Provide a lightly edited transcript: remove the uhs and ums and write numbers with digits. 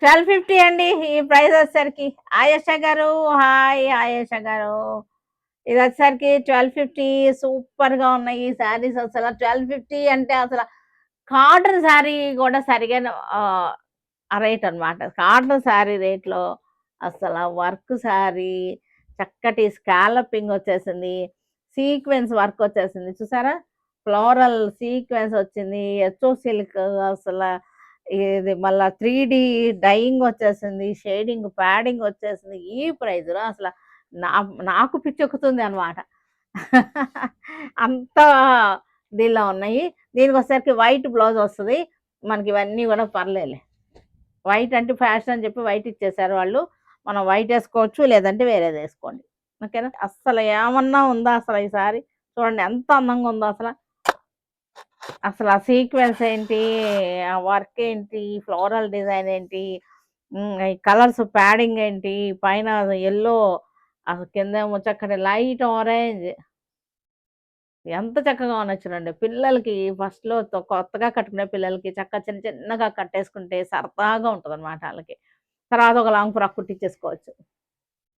1250 అండి ఈ ప్రైస్ వచ్చేసరికి. ఆయేషా గారు, హాయ్ ఆయేషా గారు. ఇది వచ్చేసరికి 1250. సూపర్‌గా ఉన్నాయి ఈ శారీస్ అసల. 1250 అంటే అసల కాటన్ శారీ గూడా సరిగాను ఆ రేట్ అనమాట. కాటన్ శారీ రేట్‌లో అసల వర్క్ శారీ, చక్కటి స్కాలపింగ్ వచ్చేసింది. సీక్వెన్స్ వర్క్ వచ్చేసింది. చూసారా? ఫ్లోరల్ సీక్వెన్స్ వచ్చింది. ఎచో సిల్క్ అసల ఇది మళ్ళా 3 డైయింగ్ వచ్చేసింది. షేడింగ్, ప్యాడింగ్ వచ్చేసింది. ఈ ప్రైస్‌లో అసల నా నాకు పిచ్చెక్కుతుంది అనమాట. అంత దీనిలో ఉన్నాయి. దీనికొచ్చేసరికి వైట్ బ్లౌజ్ వస్తది. మనకి ఇవన్నీ గూడా పర్లేదులే. వైట్ అంటే ఫ్యాషన్ అని చెప్పి వైట్ ఇచ్చేసారు వాళ్ళు. మనం వైట్ ఏసుకోవచ్చు. లేదంటే వేరేదేసుకోండి. ఓకేనా? అస్సలు ఏమన్నా ఉందా అసల ఈ సారీ? చూడండి ఎంత అందంగా ఉందో అసల. అసలు ఆ సీక్వెన్స్ ఏంటి? ఆ వర్క్ ఏంటి? ఫ్లోరల్ డిజైన్ ఏంటి? ఈ కలర్స్ ప్యాడింగ్ ఏంటి? పైన యెల్లో అసలు కిందేమో చక్కటి లైట్ ఆరెంజ్ ఎంత చక్కగా ఉన్నాయి చూడండి. పిల్లలకి ఫస్ట్‌లో కొత్తగా కట్టుకునే పిల్లలకి చక్కగా చిన్నగా కట్టేసుకుంటే సరదాగా ఉంటదనమాట ఆళ్ళకి. తర్వాత ఒక లాంగ్ ఫ్రాక్ కుట్టించేసుకోవచ్చు.